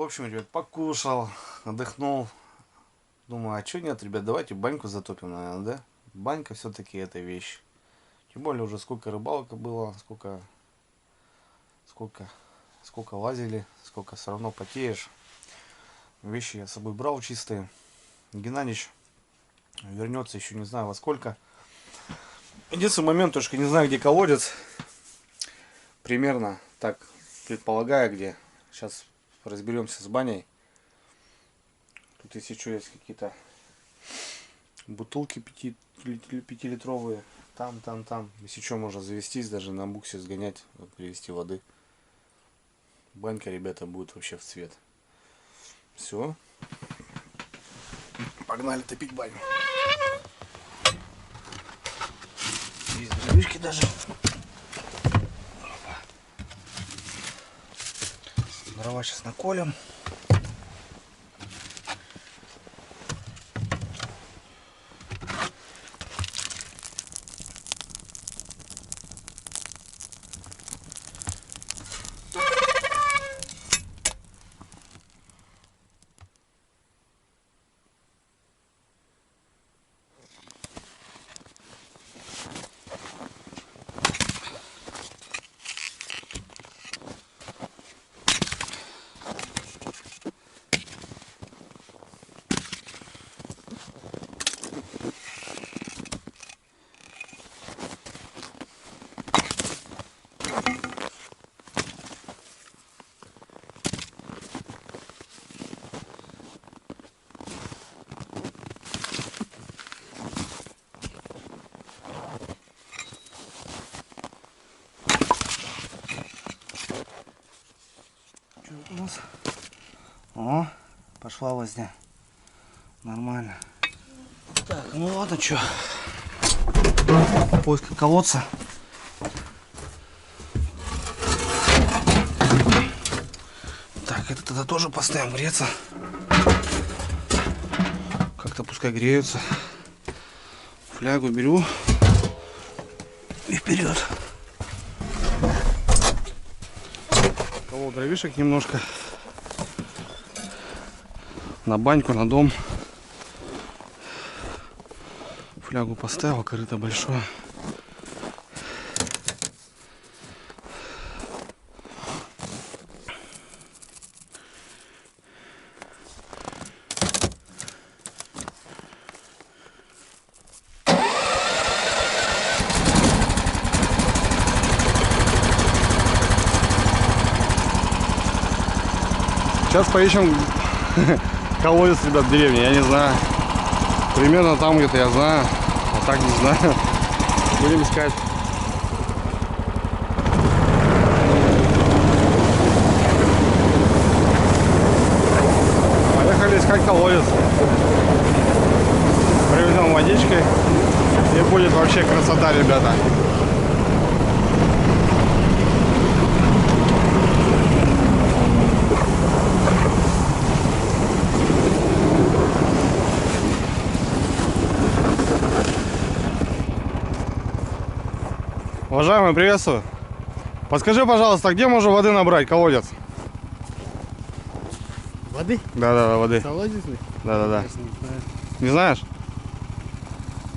В общем, ребят, покушал, отдохнул. Думаю, а что нет, ребят, давайте баньку затопим, наверное, да? Банька все-таки это вещь. Тем более уже сколько рыбалка было, сколько лазили, сколько все равно потеешь. Вещи я с собой брал чистые. Геннадьевич вернется еще не знаю во сколько. Единственный момент, только не знаю, где колодец. Примерно так предполагаю, где. Сейчас разберемся с баней. Тут если что, есть какие-то бутылки 5-литровые. Там. Если что, можно завестись, даже на буксе сгонять, привезти воды. Банька, ребята, будет вообще в цвет. Все. Погнали топить баню. Есть дровишки даже. Дрова сейчас наколем. У нас? О, пошла возня. Нормально. Так, ну ладно, что? Поиск колодца. Так, это тогда тоже поставим греться. Как-то пускай греются. Флягу беру и вперед. Колол дровишек немножко. На баньку, на дом. Флягу поставил, корыто большое. Сейчас поищем колодец, ребят, в деревне, я не знаю. Примерно там где-то я знаю, а так не знаю. Будем искать. Поехали искать колодец. Привезем водичкой. И будет вообще красота, ребята. Уважаемый, приветствую. Подскажи, пожалуйста, где можно воды набрать, колодец? Воды? Да, воды. Колодец? Да. Не знаешь?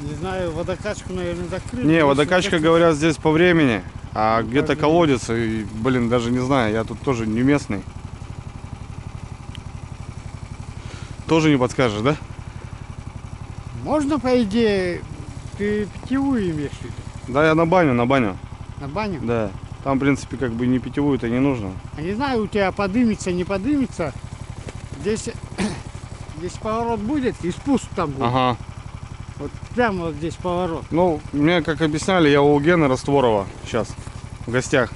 Не знаю, водокачку, наверное, закрыли. Не, водокачка, говорят, здесь по времени. А где-то колодец, и, блин, даже не знаю, я тут тоже не местный. Тоже не подскажешь, да? Можно, по идее, ты питьевую имеешь в виду? Да, я на баню. На баню? Да. Там, в принципе, как бы не питьевую-то не нужно. А не знаю, у тебя подымется, не подымется. Здесь поворот будет и спуск там будет. Ага. Вот прямо вот здесь поворот. Ну, мне, как объясняли, я у Гены Растворова сейчас в гостях.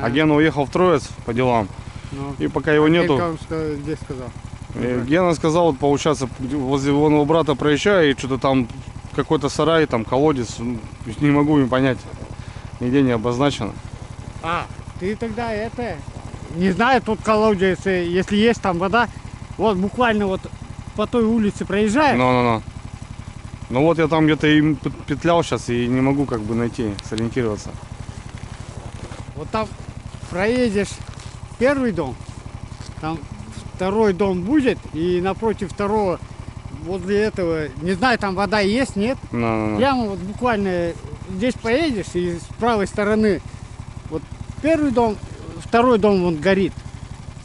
А Гена уехал в Троец по делам. Ну, И пока его нету... Здесь сказал. Гена сказал, вот, получается, возле его брата проезжаю, и что-то там какой-то сарай, там колодец, не могу им понять, нигде не обозначено. А, ты тогда это, не знаю, тут колодец, если есть там вода, вот буквально вот по той улице проезжаешь. Ну вот я там где-то и петлял сейчас и не могу как бы найти, сориентироваться. Вот там проедешь первый дом, там второй дом будет, и напротив второго, возле этого, не знаю, там вода есть, нет? Ну. Прямо вот буквально здесь поедешь, и с правой стороны, вот первый дом, второй дом вон горит.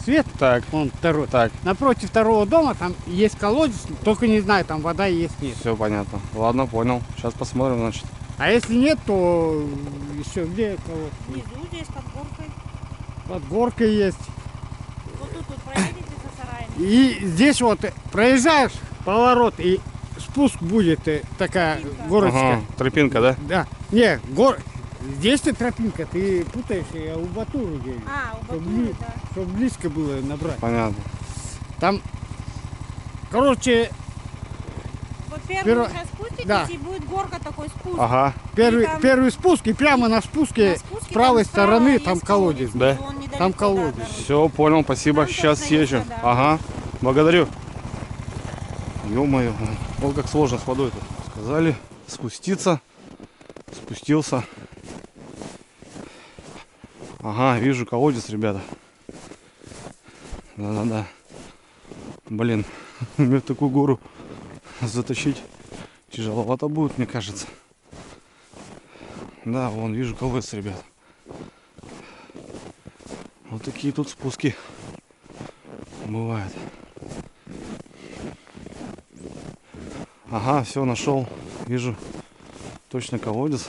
Свет, Так, вон второй. так, Напротив второго дома там есть колодец, только не знаю, там вода есть, нет. все понятно. Ладно, понял. Сейчас посмотрим, значит. А если нет, то еще где колодец? Внизу здесь под горкой. Под горкой есть. Вот тут проедете за сараями. И здесь вот проезжаешь поворот, и спуск будет такая горочка. Ага, тропинка, да? Да. Не, здесь ты тропинка, ты путаешь, я у Батуры говорю. А, у Чтоб Батуры, да. Чтобы близко было набрать. Понятно. Там, короче, Вот первый Перво- сейчас спуститесь, да. и будет горка такой спуск. Ага, первый, там- первый спуск, и прямо на спуске, На спуске с правой там справа стороны есть там колодец. Да? он недалеко, Там да, колодец. дороги. все, понял, спасибо. Там Сейчас точно съезжу. есть вода. Ага, благодарю. Ё-моё, вот как сложно с водой-то. Сказали спуститься. Спустился. Ага, вижу колодец, ребята. Да-да-да. Блин, мне такую гору затащить тяжеловато будет, мне кажется. Да, вон, вижу колодец, ребят. Вот такие тут спуски бывают. Ага, все, нашел. Вижу точно колодец.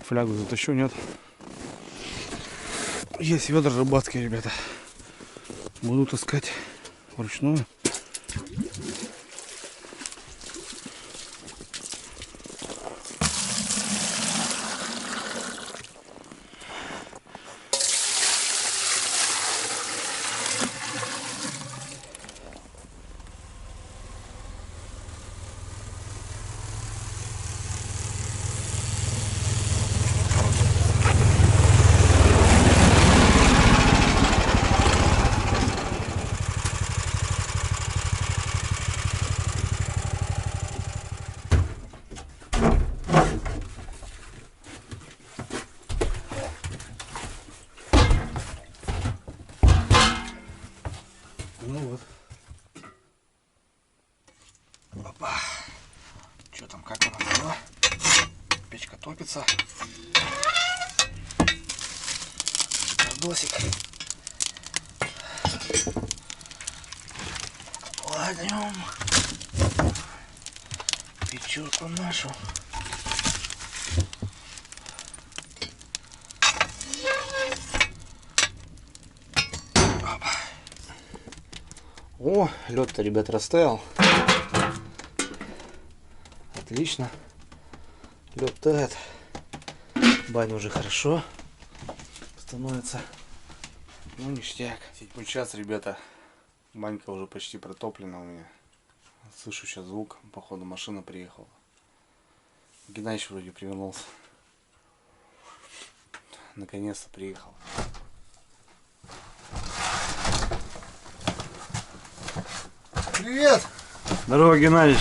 Флягу затащу, нет? Есть ведра рыбацкие, ребята. Буду таскать вручную. Ну вот. Опа. Что там, как у нас дела? Печка топится. Досик. Кладем печурку нашу. О, лед-то, ребят, растаял. Отлично. Лед тает. Баня уже хорошо становится. Ну, ништяк. 7 час, ребята. Банька уже почти протоплена у меня. Слышу сейчас звук. Походу машина приехала. Геннадьевич вроде привернулся. Наконец-то приехал. Привет! Здорово, Геннадьевич.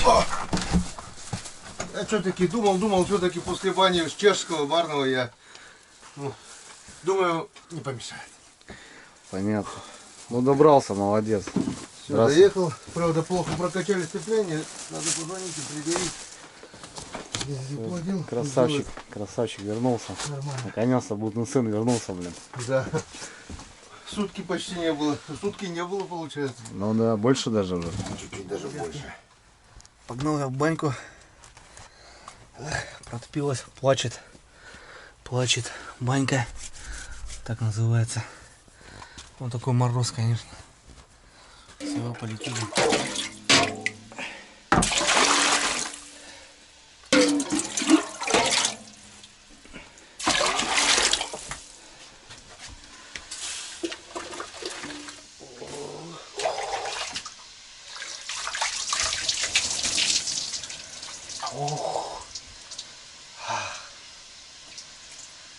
Я все-таки думал, все-таки после бани с чешского барного я, думаю, не помешает. Понятно. Ну, добрался, молодец. Все, Раз. доехал. Правда, плохо прокачали сцепление. Надо позвонить и приберить. Я заплатил. Красавчик, красавчик вернулся. Нормально. Наконец-то блудный сын вернулся, блин. Да. Сутки почти не было. Сутки не было, получается. Ну да, больше даже уже. Чуть-чуть даже больше. Погнал я в баньку. Протопилась, плачет. Плачет банька. Так называется. Вот такой мороз, конечно. Все, полетели.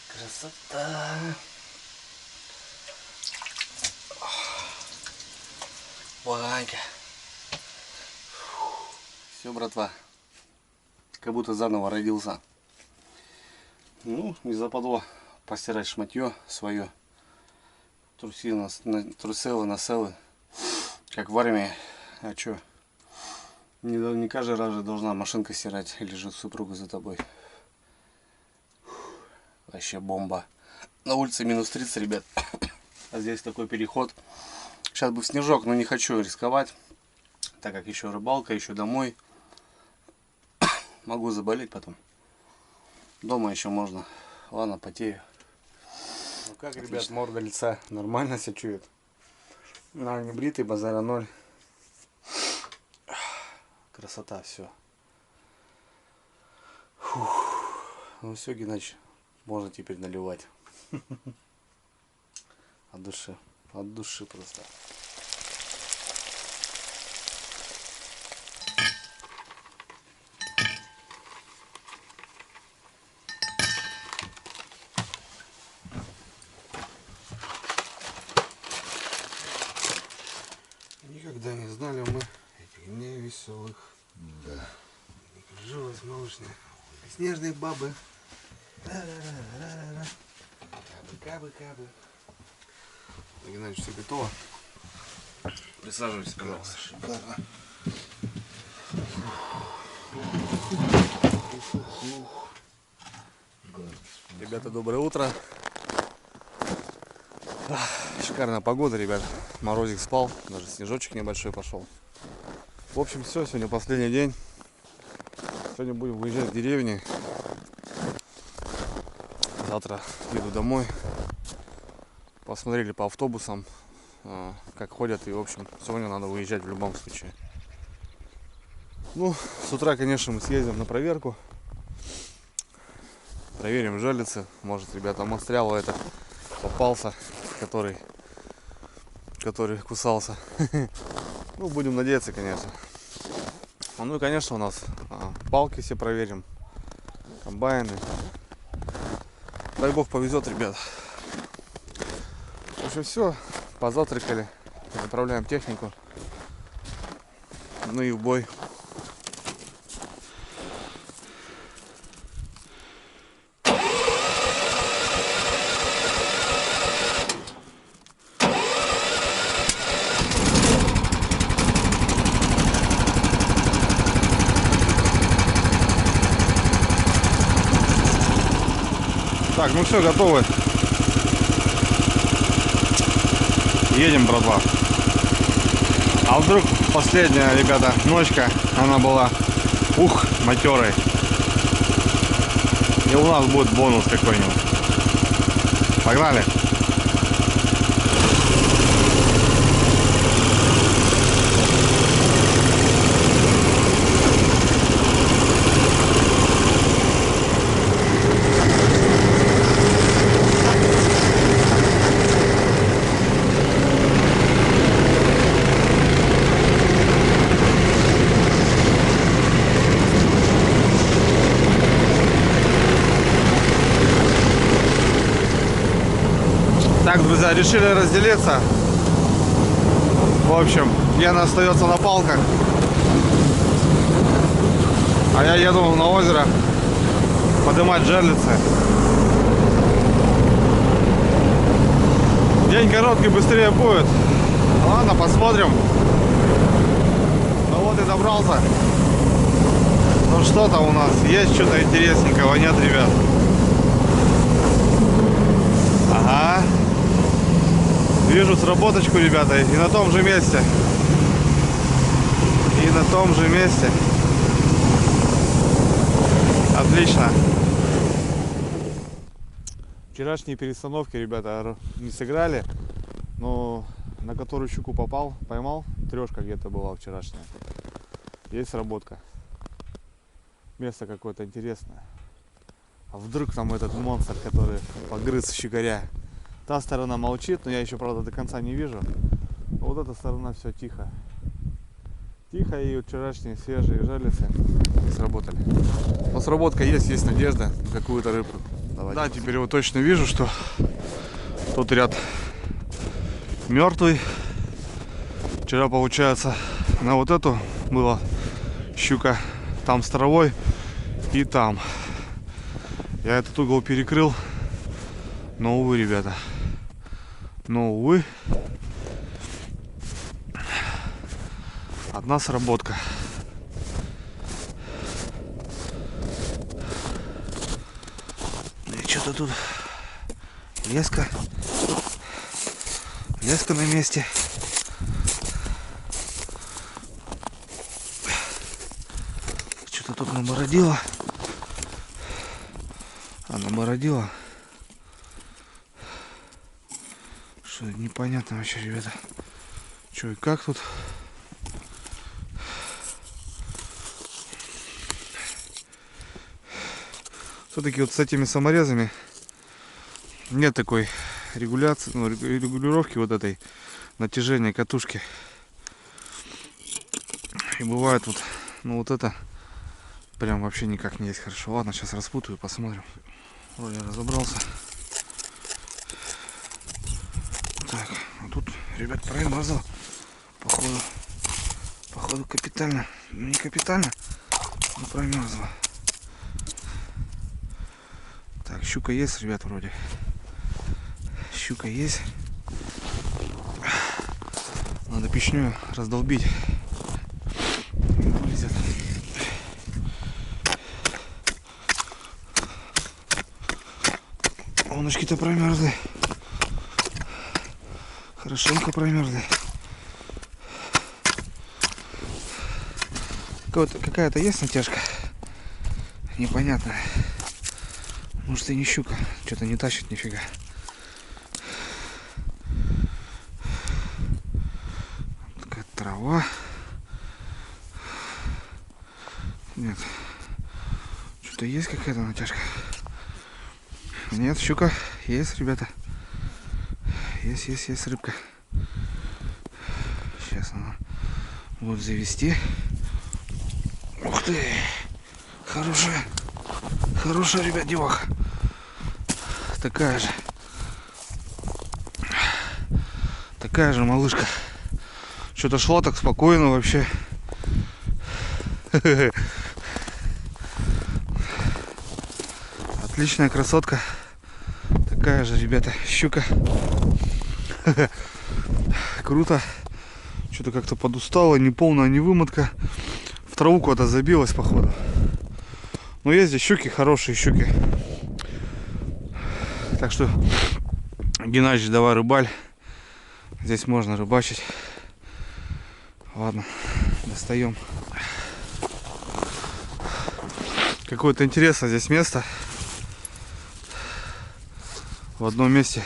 Красота. Банька. Все, братва. Как будто заново родился. Ну, не западло постирать шматье свое. Трусилы, населы. Как в армии. А чё? Не каждый раз же должна машинка стирать или же супруга за тобой. Вообще бомба. На улице минус 30, ребят. А здесь такой переход. Сейчас бы в снежок, но не хочу рисковать. Так как еще рыбалка, еще домой. Могу заболеть потом. Дома еще можно. Ладно, потею. Ну как, ребят, морда лица нормально себя чует? Не бритый, базара ноль. Красота, все. Ну все, Геннадьевич, можно теперь наливать. От души. От души просто. Никогда не знали мы этих дней веселых. Да. Жилась молочная. Снежные бабы. Кабы. Геннадьевич, все готово? Присаживайтесь, пожалуйста. Шикарно. Ребята, доброе утро. Шикарная погода, ребят. Морозик спал, даже снежочек небольшой пошел. В общем, все, сегодня последний день. Сегодня будем выезжать в деревни. Завтра еду домой. Посмотрели по автобусам, как ходят. И, в общем, сегодня надо выезжать в любом случае. Ну, с утра, конечно, мы съездим на проверку. Проверим жерлицы. Может, ребята, монстряло это попался, который кусался. Ну, будем надеяться, конечно. Ну и, конечно, у нас палки все проверим. Комбайны. Дай бог повезет, ребят. В общем, все. Позавтракали. Направляем технику. Ну и в бой. Так, ну все, готовы. Едем, братва. А вдруг последняя, ребята, ночка, она была, матерой. И у нас будет бонус какой-нибудь. Погнали. Так, друзья, решили разделиться. В общем, Гена остается на палках, а я еду на озеро поднимать жерлицы. День короткий, быстрее будет. Ладно, посмотрим. Ну вот и добрался. Ну что-то у нас есть, что-то интересненького, нет, ребят? Ага. Вижу сработочку, ребята, и на том же месте. И на том же месте. Отлично. Вчерашние перестановки, ребята, не сыграли. Но на которую щуку поймал, трешка где-то была вчерашняя. Есть сработка. Место какое-то интересное. А вдруг там этот монстр, который погрыз щукаря. Та сторона молчит, но я еще, правда, до конца не вижу. Но вот эта сторона все тихо. Тихо, и вчерашние свежие жерлицы сработали. Но сработка есть надежда на какую-то рыбку. Давайте. Да, теперь вот точно вижу, что тот ряд мертвый. Вчера, получается, на вот эту была щука там с травой и там. Я этот угол перекрыл. Но, увы, ребята, Но, увы, одна сработка. И что-то тут леска. Леска на месте. Что-то тут набородило. Набородило. Что непонятно вообще, ребята. Что и как тут. Все-таки вот с этими саморезами нет такой регуляции, ну, регулировки вот этой натяжения катушки. И бывает вот, ну вот это прям вообще никак не есть хорошо. Ладно, сейчас распутаю, посмотрим. Вроде разобрался. Так, а тут, ребят, промазал. Походу капитально. Ну, не капитально, но промерзла. Так, щука есть, ребят, вроде. Щука есть. Надо печню раздолбить. Вылезет. Луночки-то промерзли. Хорошенько промерзли. Какая-то есть натяжка? Непонятная. Может и не щука. Что-то не тащит нифига. Такая трава. Нет. Что-то есть какая-то натяжка. Нет, щука есть, ребята. Есть рыбка. Сейчас она будет завести. Ух ты! Хорошая, ребят, деваха. Такая же малышка. Что-то шла так спокойно вообще. Отличная красотка. Такая же, ребята, щука. Круто. Что-то как-то подустала, неполная невымотка. В траву куда-то забилась, походу. Но есть здесь щуки, хорошие щуки. Так что, Геннадьевич, давай рыбаль. Здесь можно рыбачить. Ладно, достаем. Какое-то интересное здесь место. В одном месте.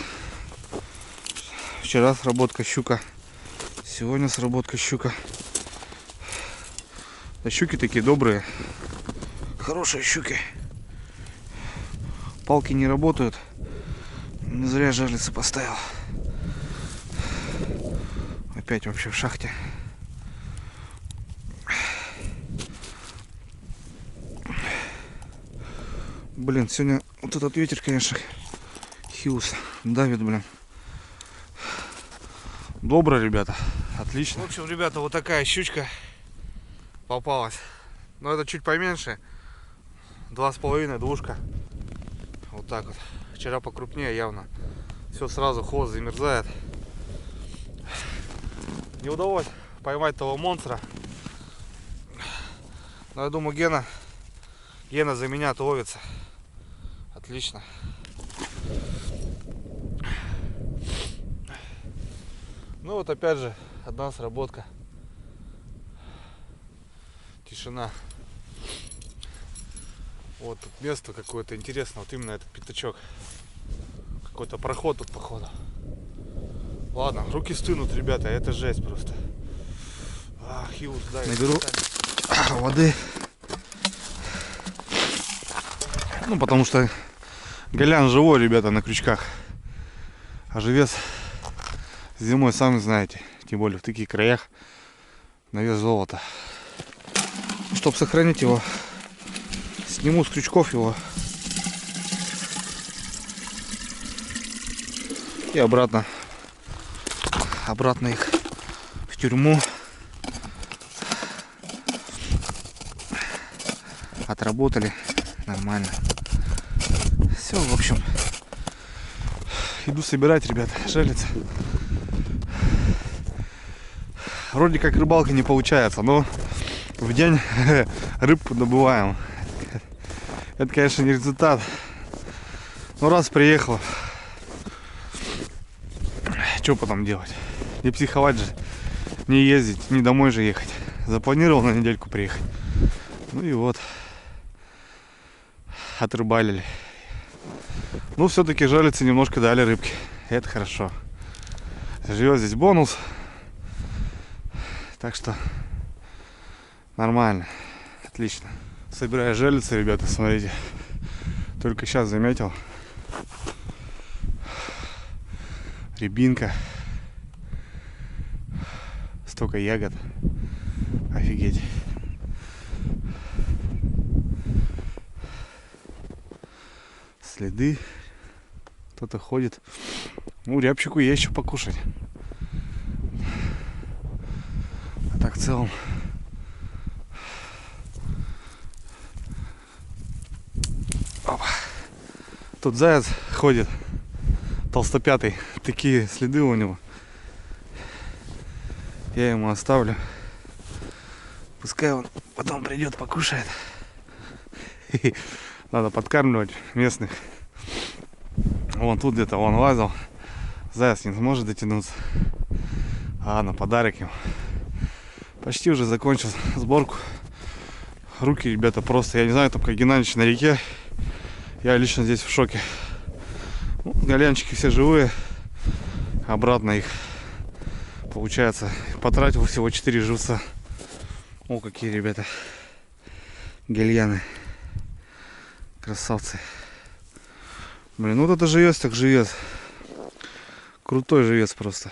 Вчера сработка щука. Сегодня сработка щука. Да, щуки такие добрые. Хорошие щуки. Палки не работают. Не зря жерлицы поставил. Опять вообще в шахте. Блин, сегодня вот этот ветер, конечно, хиус давит, блин. Добро, ребята. Отлично. В общем, ребята, вот такая щучка попалась. Но это чуть поменьше. 2,5, двушка. Вот так вот. Вчера покрупнее явно. Все сразу, хвост замерзает. Не удалось поймать того монстра. Но я думаю, Гена за меня ловится. Отлично. Ну вот опять же одна сработка. Тишина. Вот тут место какое-то интересное. Вот именно этот пятачок. Какой-то проход тут, походу. Ладно, руки стынут, ребята. Это жесть просто. Хиус, да. Наберу воды. Ну, потому что голян живой, ребята, на крючках. А живец зимой, сами знаете. Тем более в таких краях. На вес золота. Чтобы сохранить его, сниму с крючков его. И обратно их в тюрьму. Отработали нормально. Все, в общем, иду собирать, ребят, жерлицы. Вроде как рыбалка не получается, но в день рыбку добываем. Это, конечно, не результат. Но раз приехал, что потом делать? Не психовать же, не ездить, не домой же ехать. Запланировал на недельку приехать. Ну и вот, отрыбалили. Ну, все-таки жерлицы немножко дали рыбки. Это хорошо. Живет здесь бонус. Так что нормально. Отлично. Собираю жерлицы, ребята, смотрите. Только сейчас заметил. Рябинка. Столько ягод. Офигеть. Следы. Кто-то ходит. Ну, рябчику есть что покушать. А так в целом. Опа. Тут заяц ходит. Толстопятый. Такие следы у него. Я ему оставлю. Пускай он потом придет, покушает. Надо подкармливать местных. Вон тут где-то он лазил. Заяц не сможет дотянуться. Ладно, подарок ему. Почти уже закончил сборку. Руки, ребята, просто, я не знаю, там как Геннадьевич на реке. Я лично здесь в шоке. Ну, гальянчики все живые. Обратно их, получается, потратил всего 4 живца. О, какие, ребята, гальяны. Красавцы. Блин, ну вот это живец, так живец. Крутой живец просто.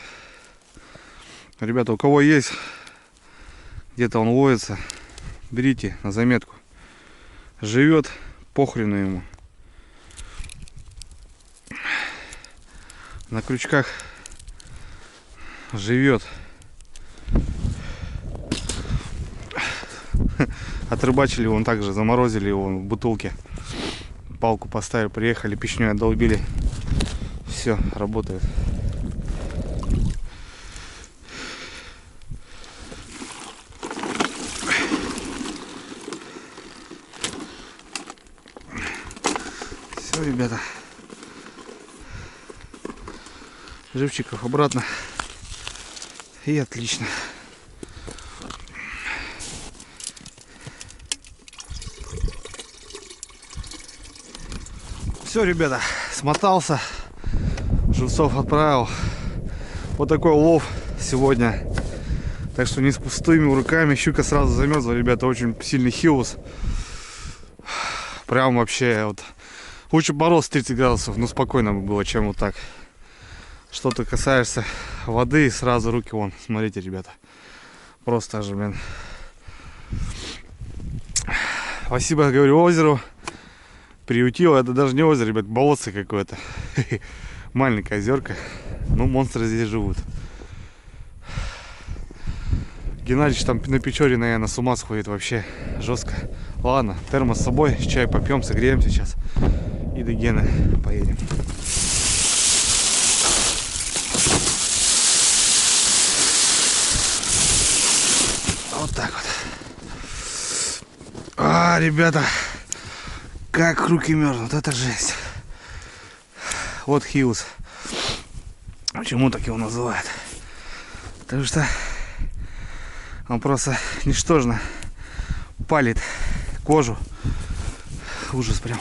Ребята, у кого есть, где-то он ловится, берите на заметку. Живет, похрену ему. На крючках живет. Отрыбачили, вон также заморозили его в бутылке. Палку поставили, приехали, печней отдолбили. Все, работает. Все, ребята. Живчиков обратно. И отлично. Все, ребята, смотался, живцов отправил. Вот такой улов сегодня. Так что не с пустыми руками. Щука сразу замерзла, ребята, очень сильный хиус. Прям вообще вот. Лучше мороз 30 градусов, но спокойно бы было, чем вот так. Что-то касаешься воды и сразу руки вон. Смотрите, ребята. Просто же, блин. Спасибо, говорю, озеру. Приютило. Это даже не озеро, ребят, болотце какое-то. Маленькая озерка. Ну, монстры здесь живут. Геннадьевич там на Печоре, наверное, с ума сходит вообще. Жестко. Ладно, термос с собой. Чай попьем, согреемся сейчас. И до Гены поедем. Вот так вот. А, ребята, как руки мерзнут, это жесть. Вот хиус. Почему так его называют? Потому что он просто ничтожно палит кожу. Ужас прям.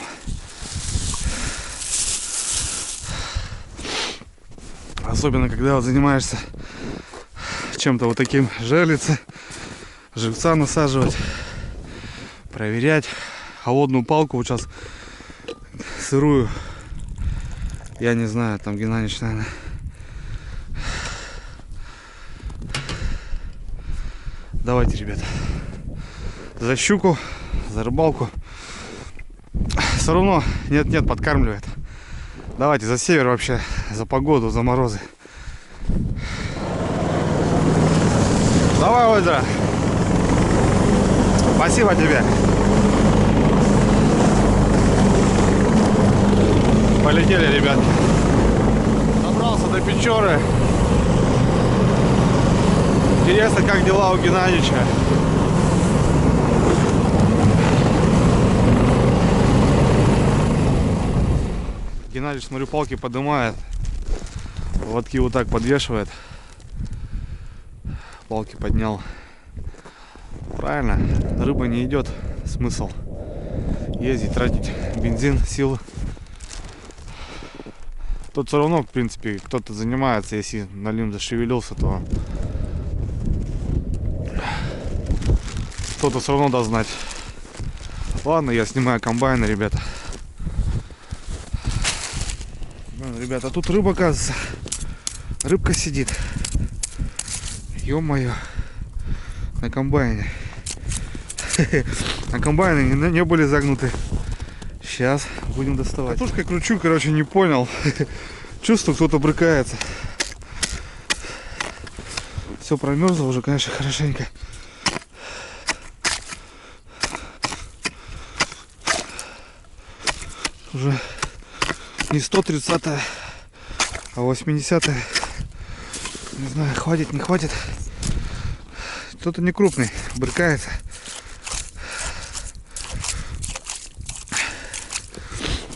Особенно когда вот занимаешься чем-то вот таким, жерлицы, живца насаживать, проверять. Холодную палку вот сейчас сырую, я не знаю, там Геннадьевич, наверное. Давайте, ребята, за щуку, за рыбалку. Все равно нет-нет, подкармливает. Давайте за север вообще, за погоду, за морозы. Давай, озеро. Спасибо тебе. Полетели, ребят. до Печоры. Интересно, как дела у Геннадьевича. Геннадий, смотрю, палки поднимает. Лотки вот так подвешивает. Палки поднял. Правильно, рыба не идет. Смысл ездить, тратить бензин, силы. Тут все равно, в принципе, кто-то занимается. Если налим зашевелился, то кто-то все равно даст знать. Ладно, я снимаю комбайны, ребята. Ребята, тут рыба, оказывается. Рыбка сидит. Ё-моё. На комбайне. На комбайне не были загнуты. Сейчас будем доставать. Катушкой кручу, короче, не понял. Чувствую, кто-то брыкается. Все промерзло уже, конечно, хорошенько. Уже не 130, а 80. Не знаю, хватит, не хватит. Кто-то не крупный, брыкается.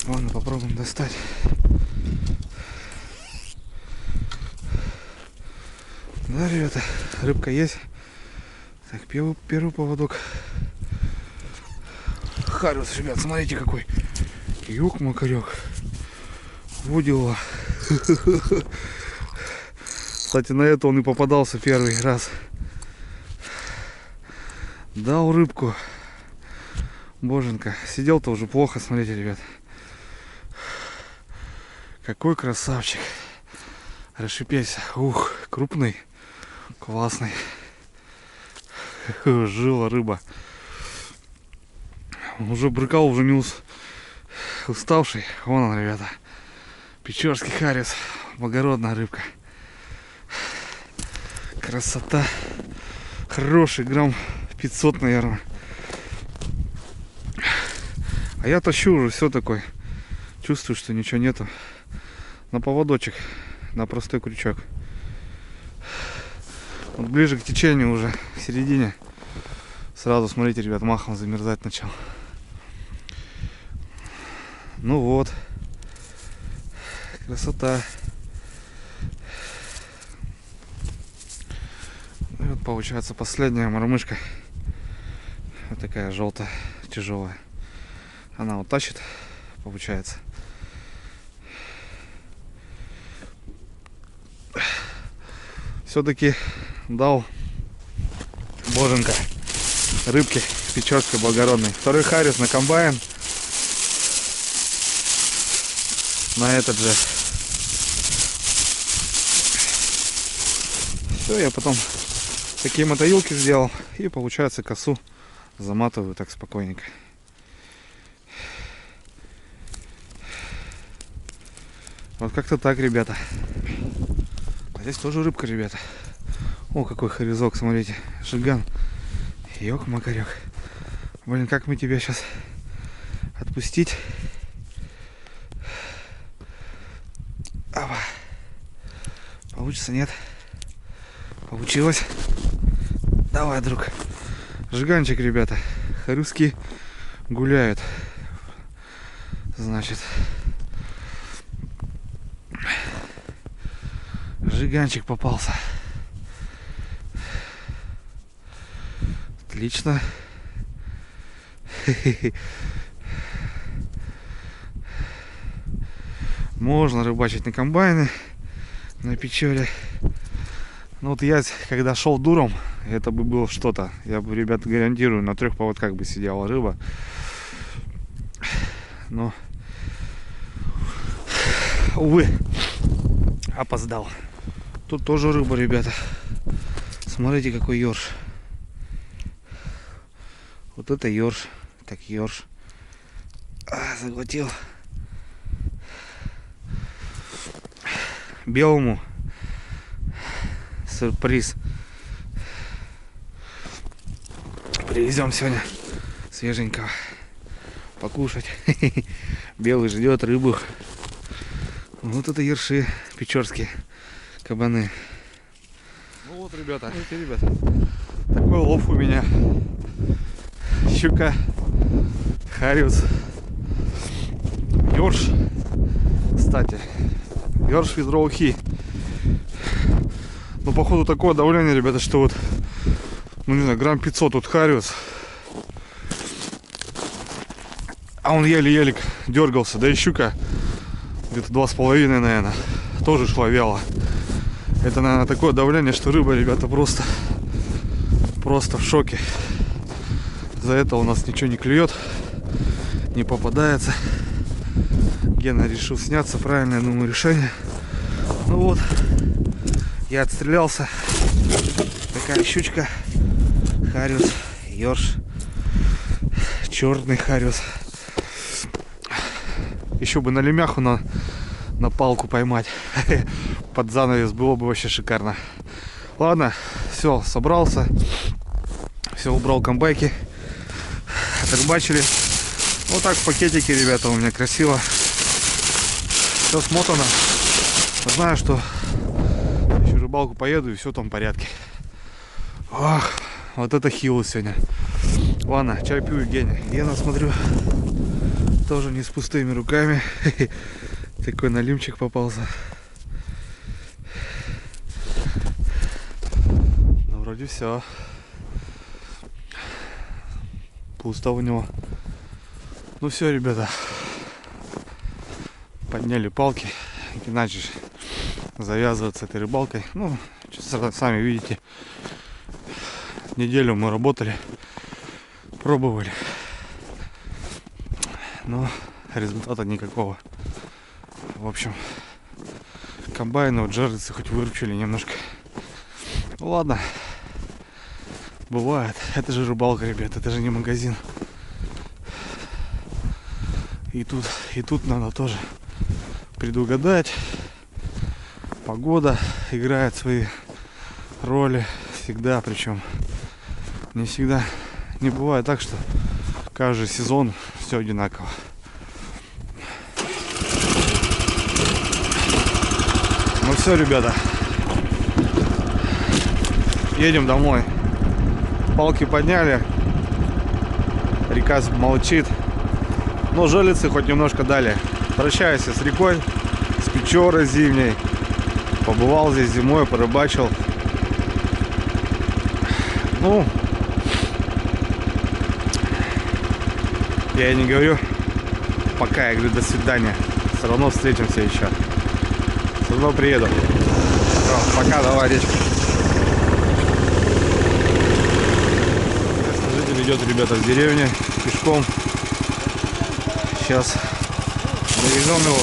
Ладно, попробуем достать. Да, ребята, рыбка есть. Так, первый поводок. Хариус, ребят, смотрите какой. Юк-макарек. Вот дела. Кстати, на это он и попадался первый раз. Дал рыбку. Боженька. Сидел-то уже плохо, смотрите, ребят. Какой красавчик. Расшипейся. Ух, крупный. Классный. Жила рыба. Уже брыкал, уже не уставший. Вон он, ребята. Печорский хариус. Благородная рыбка. Красота. Хороший, грамм 500, наверное. А я тащу уже, все такой. Чувствую, что ничего нету. На поводочек. На простой крючок. Вот ближе к течению уже, в середине. Сразу, смотрите, ребят, махом замерзать начал. Ну вот. Красота. И вот получается последняя мормышка. Вот такая желтая, тяжелая. Она вот тащит, получается. Все-таки дал Боженька рыбки печорской благородной. Второй хариус на комбайн. На этот же. Все, я потом такие мотоилки сделал. И получается косу заматываю так спокойненько. Вот как-то так, ребята. А здесь тоже рыбка, ребята. О, какой хорезок, смотрите. Жиган. Ёк-макарёк. Блин, как мы тебя сейчас отпустить? Опа. Получится, нет? Получилось. Давай, друг. Жиганчик, ребята. Хорюски гуляют. Значит. Жиганчик попался. Отлично. Можно рыбачить на комбайны, на Печоре. Ну вот я, когда шел дуром, это бы было что-то. Я бы, ребята, гарантирую, на 3 поводках бы сидела рыба. Но, увы, опоздал. Тут тоже рыба, ребята. Смотрите, какой ёрш. Вот это ёрш. Так, ёрш. Заглотил. Белому сюрприз. Привезем сегодня свеженького покушать. Белый ждет рыбу. Вот это ерши печорские, кабаны. Ну вот, ребята, видите, ребята, такой лов у меня. Щука, хариус, ёрш, кстати, ёрш ведроухи. Ну, походу, такое давление, ребята, что вот, ну, не знаю, грамм 500 тут хариус. А он еле-еле дергался, да и щука где-то 2,5, наверное, тоже шла вяло. Это, наверное, такое давление, что рыба, ребята, просто в шоке. За это у нас ничего не клюет, не попадается. Гена решил сняться, правильное, думаю, решение. Ну вот, я отстрелялся. Такая щучка, хариус, ёрш, черный хариус. Еще бы на лемяху на палку поймать под занавес, было бы вообще шикарно. Ладно, все, собрался, все, убрал комбайки, отрыбачили. Вот так в пакетике, ребята, у меня красиво. Все смотано. Знаю, что еще рыбалку поеду и все там в порядке. Ох, вот это хило сегодня. Ладно, чай пью, Евгений. Гена, смотрю, тоже не с пустыми руками. Такой налимчик попался. Ну, вроде все. Пусто у него. Ну все, ребята. Подняли палки. Иначе завязываться этой рыбалкой. Ну, сами видите. Неделю мы работали. Пробовали. Но результата никакого. В общем, комбайны, вот жерлицы хоть выручили немножко. Ну ладно. Бывает. Это же рыбалка, ребят. Это же не магазин. И тут надо тоже предугадать. Погода играет свои роли всегда. Причем не всегда. Не бывает так, что каждый сезон все одинаково. Ну все, ребята, едем домой. Палки подняли, река молчит, но жерлицы хоть немножко дали. Прощаюсь с рекой, с Печорой зимней. Побывал здесь зимой, порыбачил. Ну, я и не говорю пока, я говорю до свидания. Все равно встретимся еще. Все равно приеду. Все, пока, давай, речка. Житель идет, ребята, в деревне пешком. Сейчас довезем его.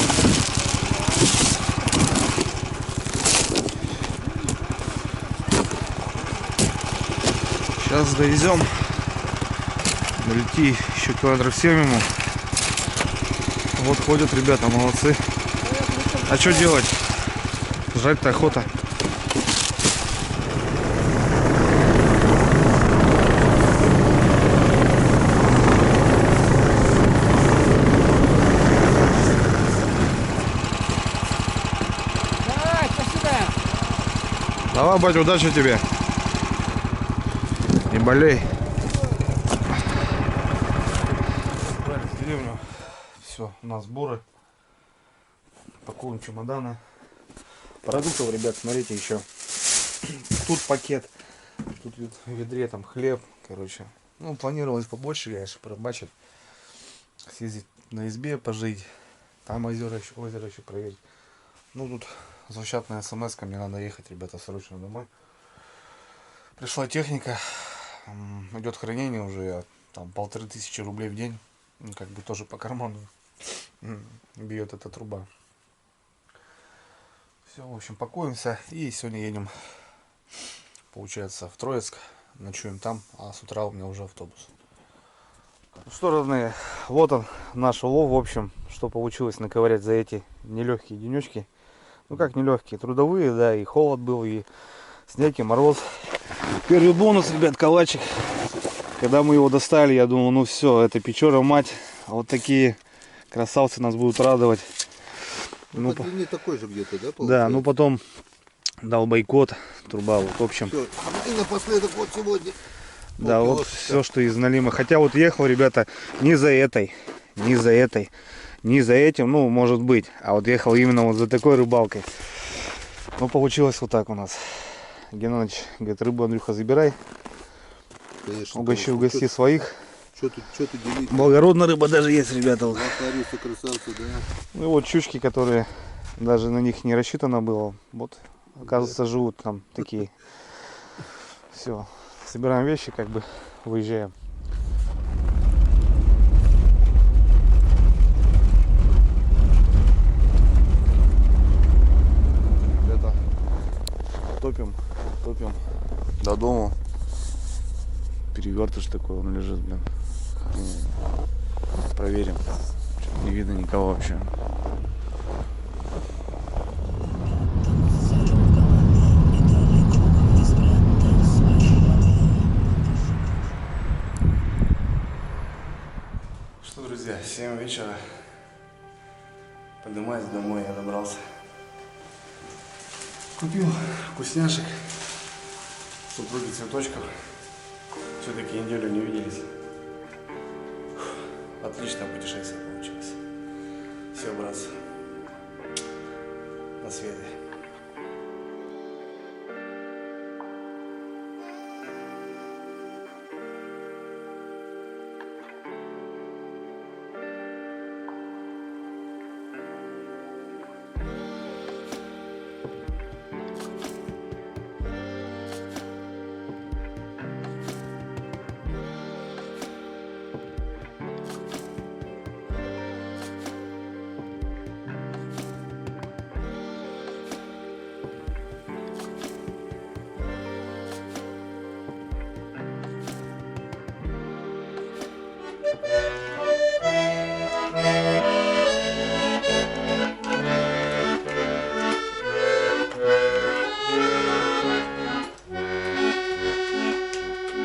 Сейчас довезем. Дойти еще километров 7 ему. Вот ходят ребята, молодцы. А что делать? Жрать-то охота. Давай, спасибо. Давай, батя, удачи тебе. Не болей. В деревню. Все, у нас сборы. Пакуем чемоданы. Продуктов, ребят, смотрите еще. Тут пакет. Тут в ведре там хлеб. Короче. Ну, планировалось побольше, конечно, порыбачить. Съездить на избе, пожить. Там озеро еще проверить. Ну, тут звучатная смс-ка. Мне надо ехать, ребята, срочно домой. Пришла техника. Идет хранение уже. Там 1500 рублей в день. Ну, как бы тоже по карману бьет эта труба. Все, в общем, пакуемся и сегодня едем, получается, в Троицк, ночуем там, а с утра у меня уже автобус. Ну что, родные, вот он, наш улов, в общем, что получилось наковырять за эти нелегкие денечки. Ну как нелегкие, трудовые, да, и холод был, и снег, и мороз. Первый бонус, ребят, калачик. Когда мы его достали, я думал, ну все, это Печора, мать, вот такие красавцы нас будут радовать. Ну, по длине такой же где-то, да, получается? Да, ну потом дал бойкот, труба, вот, в общем. Всё. И напоследок вот сегодня. Да, вот полкилошечка. все, что из налима. Хотя вот ехал, ребята, не за этой, не за этой, не за этим, ну, может быть. А вот ехал именно вот за такой рыбалкой. Ну, получилось вот так у нас. Геннадьевич говорит, рыбу, Андрюха, забирай. Конечно, Угости своих. Что тут делить? Благородная рыба даже есть, ребята. Вот. Лохарисы, красавцы, да. Ну и вот щучки, которые даже на них не рассчитано было. Вот, оказывается, живут там такие. Все. Собираем вещи, как бы выезжаем. Ребята, топим до дома. Перевертыш такой, он лежит, блин. Проверим. Что-то не видно никого вообще. Что, друзья, 7 вечера. Поднимаюсь домой, я добрался. Купил вкусняшек. Супруги цветочков. Все-таки неделю не виделись. Отличное путешествие получилось. Все, братцы. На связи.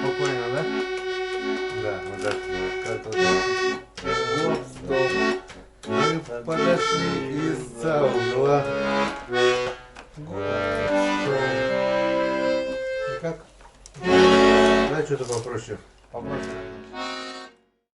Спокойно, да? Да, вот так. Как-то Вот, стоп. Мы подошли из-за угла. Вот, стоп. И как? Давай что-то попроще. попроще.